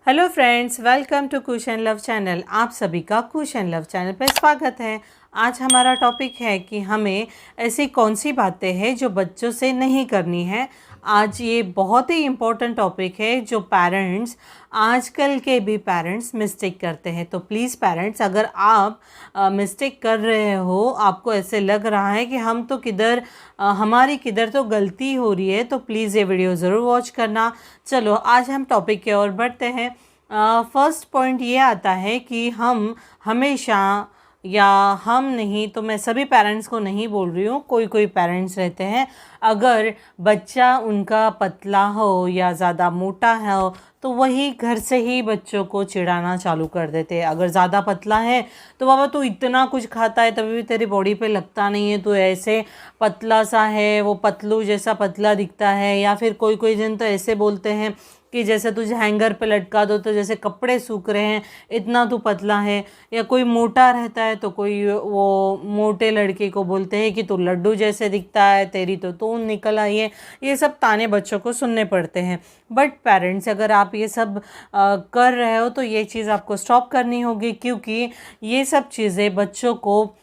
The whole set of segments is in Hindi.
Hello friends, welcome to Kush and Luv channel. आप सभी का कुश एंड लव चैनल पर स्वागत है। आज हमारा टॉपिक है कि हमें ऐसी कौन सी बातें हैं जो बच्चों से नहीं करनी है। आज ये बहुत ही इम्पोर्टेंट टॉपिक है जो पेरेंट्स, आजकल के भी पेरेंट्स मिस्टेक करते हैं। तो प्लीज़ पेरेंट्स, अगर आप मिस्टेक कर रहे हो, आपको ऐसे लग रहा है कि हम तो किधर हमारी किधर तो गलती हो रही है, तो प्लीज़ ये वीडियो ज़रूर वॉच करना। चलो आज हम टॉपिक की ओर बढ़ते हैं। फर्स्ट पॉइंट ये आता है कि हम हमेशा, या हम नहीं तो मैं सभी पेरेंट्स को नहीं बोल रही हूँ, कोई कोई पेरेंट्स रहते हैं, अगर बच्चा उनका पतला हो या ज़्यादा मोटा हो तो वही घर से ही बच्चों को चिढ़ाना चालू कर देते हैं। अगर ज़्यादा पतला है तो बाबा तू इतना कुछ खाता है तभी भी तेरी बॉडी पे लगता नहीं है, तो ऐसे पतला सा है, वो पतलू जैसा पतला दिखता है। या फिर कोई कोई जन तो ऐसे बोलते हैं कि जैसे तुझे हैंगर पे लटका दो तो जैसे कपड़े सूख रहे हैं, इतना तू पतला है। या कोई मोटा रहता है तो कोई वो मोटे लड़के को बोलते हैं कि तू लड्डू जैसे दिखता है, तेरी तो तून निकल आई है। ये सब ताने बच्चों को सुनने पड़ते हैं। बट पेरेंट्स, अगर आप ये सब कर रहे हो तो ये चीज़ आपको स्टॉप करनी होगी, क्योंकि ये सब चीज़ें बच्चों को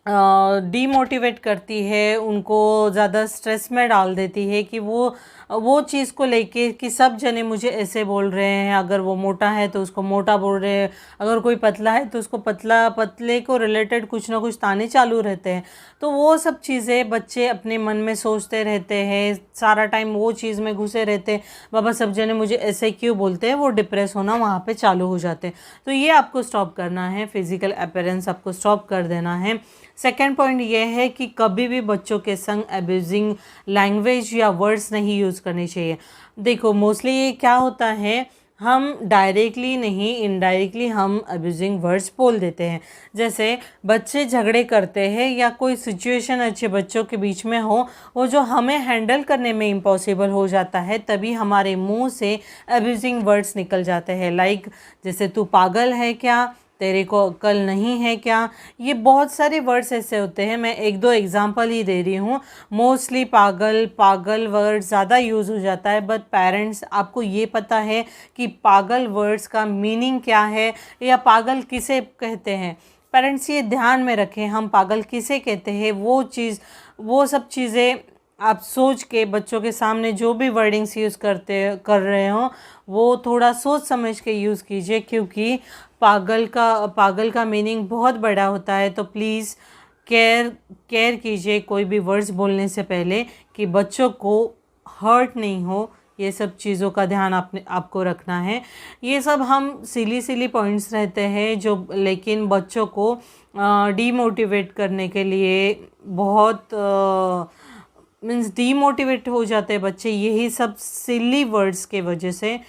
डीमोटिवेट करती है, उनको ज़्यादा स्ट्रेस में डाल देती है कि वो चीज़ को लेके कि सब जने मुझे ऐसे बोल रहे हैं। अगर वो मोटा है तो उसको मोटा बोल रहे हैं, अगर कोई पतला है तो उसको पतले को रिलेटेड कुछ ना कुछ ताने चालू रहते हैं। तो वो सब चीज़ें बच्चे अपने मन में सोचते रहते हैं, सारा टाइम वो चीज़ में घुसे रहते हैं। बाबा सब जने मुझे ऐसे क्यों बोलते हैं, वो डिप्रेस होना वहाँ पे चालू हो जाते हैं। तो ये आपको स्टॉप करना है, फिजिकल अपीयरेंस आपको स्टॉप कर देना है। सेकेंड पॉइंट ये है कि कभी भी बच्चों के संग अब्यूजिंग लैंग्वेज या वर्ड्स नहीं यूज़ करने चाहिए। देखो मोस्टली ये क्या होता है, हम डायरेक्टली नहीं इनडायरेक्टली हम अब्यूजिंग वर्ड्स बोल देते हैं। जैसे बच्चे झगड़े करते हैं या कोई सिचुएशन अच्छे बच्चों के बीच में हो, वो जो हमें हैंडल करने में इम्पॉसिबल हो जाता है, तभी हमारे मुंह से अब्यूजिंग वर्ड्स निकल जाते हैं। लाइक जैसे तू पागल है क्या, तेरे को अक्ल नहीं है क्या। ये बहुत सारे वर्ड्स ऐसे होते हैं, मैं एक दो एग्जांपल ही दे रही हूँ। मोस्टली पागल वर्ड ज़्यादा यूज़ हो जाता है। बट पेरेंट्स, आपको ये पता है कि पागल वर्ड्स का मीनिंग क्या है या पागल किसे कहते हैं? पेरेंट्स ये ध्यान में रखें, हम पागल किसे कहते हैं। वो सब चीज़ें आप सोच के बच्चों के सामने जो भी वर्डिंग्स यूज़ कर रहे हो, वो थोड़ा सोच समझ के यूज़ कीजिए, क्योंकि पागल का मीनिंग बहुत बड़ा होता है। तो प्लीज़ केयर कीजिए कोई भी वर्ड्स बोलने से पहले, कि बच्चों को हर्ट नहीं हो। ये सब चीज़ों का ध्यान आपको रखना है। ये सब हम सिली पॉइंट्स रहते हैं जो, लेकिन बच्चों को डीमोटिवेट करने के लिए बहुत मीन्स डीमोटिवेट हो जाते हैं बच्चे यही सब सिली वर्ड्स के वजह से।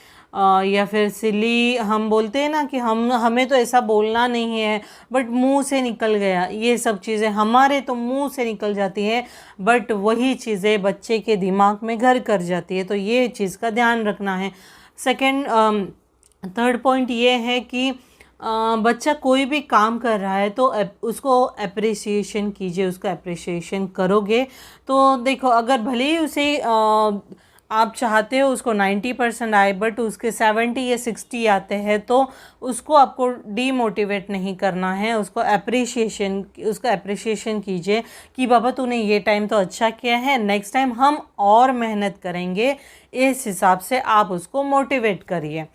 या फिर सिली हम बोलते हैं ना कि हमें तो ऐसा बोलना नहीं है, बट मुंह से निकल गया। ये सब चीज़ें हमारे तो मुंह से निकल जाती है, बट वही चीज़ें बच्चे के दिमाग में घर कर जाती है। तो ये चीज़ का ध्यान रखना है। थर्ड पॉइंट ये है कि बच्चा कोई भी काम कर रहा है तो उसको अप्रिसिएशन कीजिए। उसको अप्रिसिएशन करोगे तो देखो, अगर भले ही उसे आप चाहते हो उसको 90% आए, बट उसके 70 या 60 आते हैं, तो उसको आपको डीमोटिवेट नहीं करना है। उसका अप्रिसिएशन कीजिए कि बाबा तूने ये टाइम तो अच्छा किया है, नेक्स्ट टाइम हम और मेहनत करेंगे। इस हिसाब से आप उसको मोटिवेट करिए।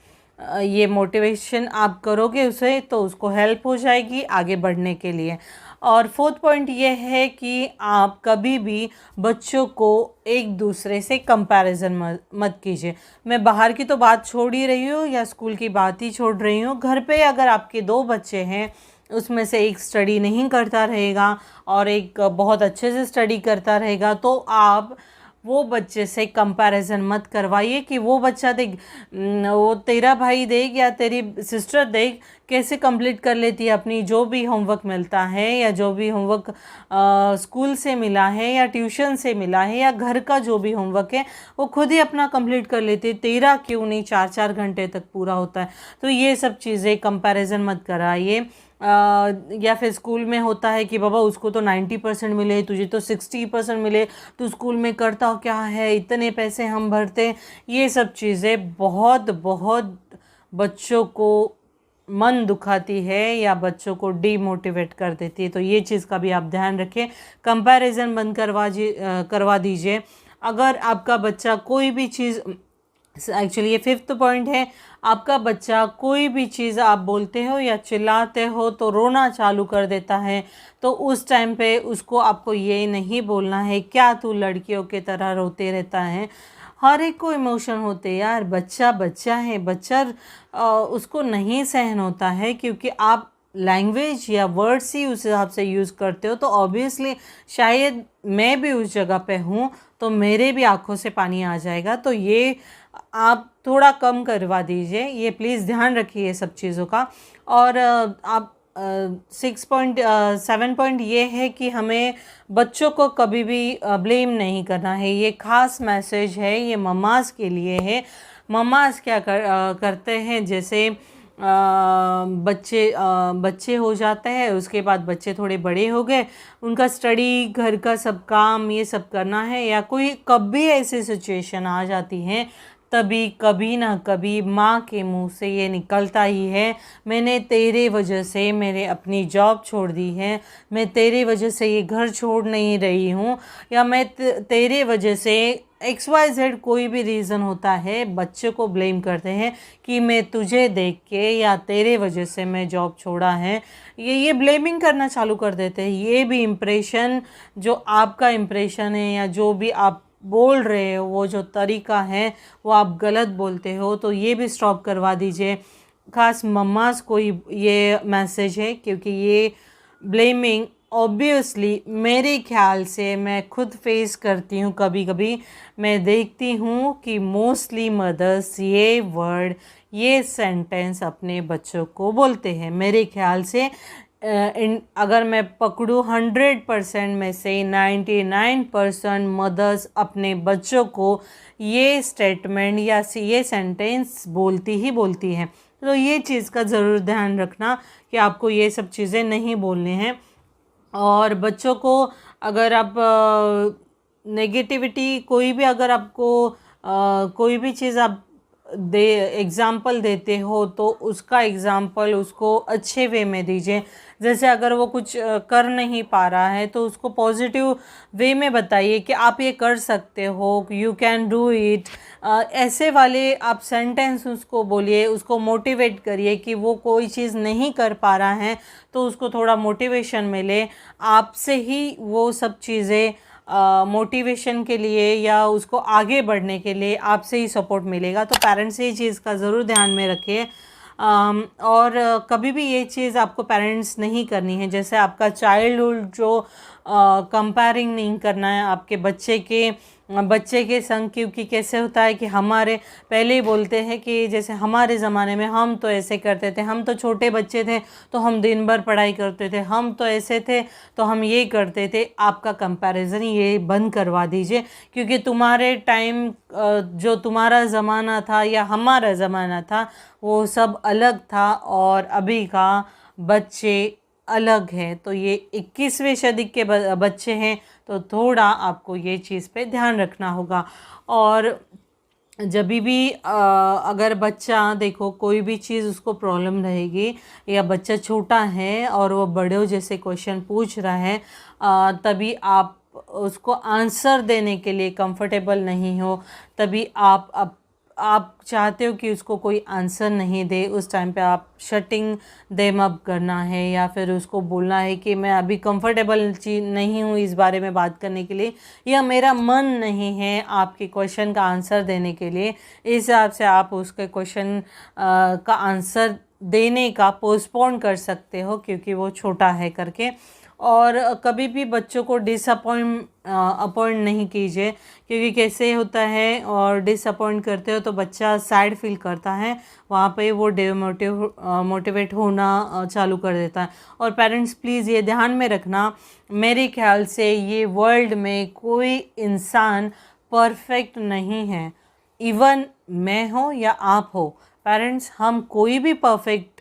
ये मोटिवेशन आप करोगे उसे तो उसको हेल्प हो जाएगी आगे बढ़ने के लिए। और फोर्थ पॉइंट ये है कि आप कभी भी बच्चों को एक दूसरे से कंपैरिजन मत कीजिए। मैं बाहर की तो बात छोड़ ही रही हूँ या स्कूल की बात ही छोड़ रही हूँ। घर पे अगर आपके दो बच्चे हैं, उसमें से एक स्टडी नहीं करता रहेगा और एक बहुत अच्छे से स्टडी करता रहेगा, तो आप वो बच्चे से कंपैरिजन मत करवाइए कि वो बच्चा देख, वो तेरा भाई देख या तेरी सिस्टर देख कैसे कंप्लीट कर लेती है अपनी जो भी होमवर्क मिलता है, या जो भी होमवर्क स्कूल से मिला है या ट्यूशन से मिला है या घर का जो भी होमवर्क है वो खुद ही अपना कंप्लीट कर लेती है, तेरा क्यों नहीं 4-4 घंटे तक पूरा होता है। तो ये सब चीज़ें कंपैरिजन मत कराइए। या फिर स्कूल में होता है कि बाबा उसको तो 90% मिले, तुझे तो 60% मिले, तू स्कूल में करता क्या है, इतने पैसे हम भरते। ये सब चीज़ें बहुत बहुत बच्चों को मन दुखाती है या बच्चों को डीमोटिवेट कर देती है। तो ये चीज़ का भी आप ध्यान रखें। कंपैरिजन बंद करवा दीजिए। अगर आपका बच्चा कोई भी चीज़, एक्चुअली ये 5th पॉइंट है, आपका बच्चा कोई भी चीज़ आप बोलते हो या चिल्लाते हो तो रोना चालू कर देता है, तो उस टाइम पे उसको आपको ये नहीं बोलना है क्या तू लड़कियों की तरह रोते रहता है। हर एक को इमोशन होते हैं यार, बच्चा बच्चा है, बच्चा उसको नहीं सहन होता है, क्योंकि आप लैंग्वेज या वर्ड्स ही उस हिसाब से यूज़ करते हो। तो ऑब्वियसली शायद मैं भी उस जगह पे हूँ तो मेरे भी आंखों से पानी आ जाएगा। तो ये आप थोड़ा कम करवा दीजिए, ये प्लीज़ ध्यान रखिए सब चीज़ों का। और आप 7 पॉइंट ये है कि हमें बच्चों को कभी भी ब्लेम नहीं करना है। ये ख़ास मैसेज है, ये मम्माज़ के लिए है। मम्माज़ क्या करते हैं, जैसे बच्चे हो जाते हैं, उसके बाद बच्चे थोड़े बड़े हो गए, उनका स्टडी, घर का सब काम, ये सब करना है, या कोई कभी ऐसी सिचुएशन आ जाती है तभी कभी ना कभी माँ के मुंह से ये निकलता ही है, मैंने तेरे वजह से मेरे अपनी जॉब छोड़ दी है, मैं तेरे वजह से ये घर छोड़ नहीं रही हूँ, या मैं तेरे वजह से XYZ कोई भी रीज़न होता है। बच्चे को ब्लेम करते हैं कि मैं तुझे देख के या तेरे वजह से मैं जॉब छोड़ा है, ये ब्लेमिंग करना चालू कर देते हैं। ये भी इम्प्रेशन, जो आपका इम्प्रेशन है या जो भी आप बोल रहे हो, वो जो तरीका है वो आप गलत बोलते हो, तो ये भी स्टॉप करवा दीजिए। ख़ास मम्मास को ये मैसेज है, क्योंकि ये ब्लेमिंग ऑब्वियसली मेरे ख्याल से, मैं खुद फेस करती हूँ, कभी कभी मैं देखती हूँ कि मोस्टली मदर्स ये वर्ड, ये सेंटेंस अपने बच्चों को बोलते हैं। मेरे ख्याल से अगर मैं पकड़ूँ 100% में से 99% मदर्स अपने बच्चों को ये स्टेटमेंट या ये सेंटेंस बोलती ही बोलती हैं। तो ये चीज़ का ज़रूर ध्यान रखना कि आपको ये सब चीज़ें नहीं बोलने हैं। और बच्चों को अगर आप नेगेटिविटी कोई भी, अगर आपको कोई भी चीज़ आप एग्ज़ाम्पल देते हो तो उसका एग्ज़ाम्पल उसको अच्छे वे में दीजिए। जैसे अगर वो कुछ कर नहीं पा रहा है तो उसको पॉजिटिव वे में बताइए कि आप ये कर सकते हो, यू कैन डू इट। ऐसे वाले आप सेंटेंस उसको बोलिए, उसको मोटिवेट करिए कि वो कोई चीज़ नहीं कर पा रहा है तो उसको थोड़ा मोटिवेशन मिले। आपसे ही वो सब चीज़ें मोटिवेशन के लिए या उसको आगे बढ़ने के लिए आपसे ही सपोर्ट मिलेगा। तो पेरेंट्स ये चीज़ का ज़रूर ध्यान में रखिए। और कभी भी ये चीज़ आपको पेरेंट्स नहीं करनी है। जैसे आपका चाइल्डहुड जो कंपेयरिंग नहीं करना है आपके बच्चे के संग, क्योंकि कैसे होता है कि हमारे पहले ही बोलते हैं कि जैसे हमारे ज़माने में हम तो ऐसे करते थे, हम तो छोटे बच्चे थे तो हम दिन भर पढ़ाई करते थे, हम तो ऐसे थे तो हम ये करते थे। आपका कंपैरिजन ये बंद करवा दीजिए, क्योंकि तुम्हारे टाइम जो तुम्हारा ज़माना था या हमारा ज़माना था वो सब अलग था, और अभी का बच्चे अलग है। तो ये 21वीं सदी के बच्चे हैं, तो थोड़ा आपको ये चीज़ पे ध्यान रखना होगा। और जब भी अगर बच्चा, देखो कोई भी चीज़ उसको प्रॉब्लम रहेगी, या बच्चा छोटा है और वो बड़ों जैसे क्वेश्चन पूछ रहा है, तभी आप उसको आंसर देने के लिए कंफर्टेबल नहीं हो, तभी आप चाहते हो कि उसको कोई आंसर नहीं दे, उस टाइम पे आप शटिंग देम अप करना है, या फिर उसको बोलना है कि मैं अभी कंफर्टेबल नहीं हूँ इस बारे में बात करने के लिए, या मेरा मन नहीं है आपके क्वेश्चन का आंसर देने के लिए। इस हिसाब से आप उसके क्वेश्चन का आंसर देने का पोस्टपोन कर सकते हो, क्योंकि वो छोटा है करके। और कभी भी बच्चों को अपॉइंट नहीं कीजिए, क्योंकि कैसे होता है, और डिसअपॉइंट करते हो तो बच्चा सैड फील करता है, वहाँ पे वो मोटिवेट होना चालू कर देता है। और पेरेंट्स प्लीज़ ये ध्यान में रखना, मेरे ख्याल से ये वर्ल्ड में कोई इंसान परफेक्ट नहीं है। इवन मैं हो या आप हो, पेरेंट्स, हम कोई भी परफेक्ट,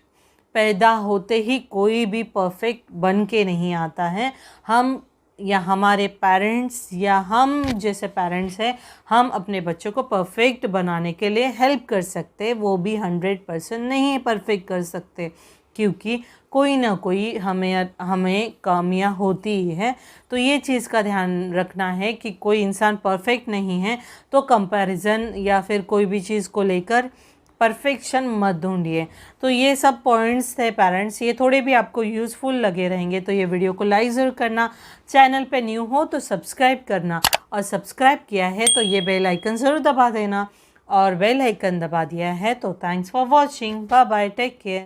पैदा होते ही कोई भी परफेक्ट बन के नहीं आता है। हम या हमारे पेरेंट्स या हम जैसे पेरेंट्स हैं, हम अपने बच्चों को परफेक्ट बनाने के लिए हेल्प कर सकते, वो भी 100% नहीं परफेक्ट कर सकते, क्योंकि कोई ना कोई हमें कमियां होती ही है। तो ये चीज़ का ध्यान रखना है कि कोई इंसान परफेक्ट नहीं है, तो कंपैरिजन या फिर कोई भी चीज़ को लेकर परफेक्शन मत ढूंढिए। तो ये सब पॉइंट्स थे पेरेंट्स, ये थोड़े भी आपको यूज़फुल लगे रहेंगे तो ये वीडियो को लाइक ज़रूर करना, चैनल पे न्यू हो तो सब्सक्राइब करना, और सब्सक्राइब किया है तो ये बेल आइकन ज़रूर दबा देना, और बेल आइकन दबा दिया है तो thanks for watching, bye bye, take care.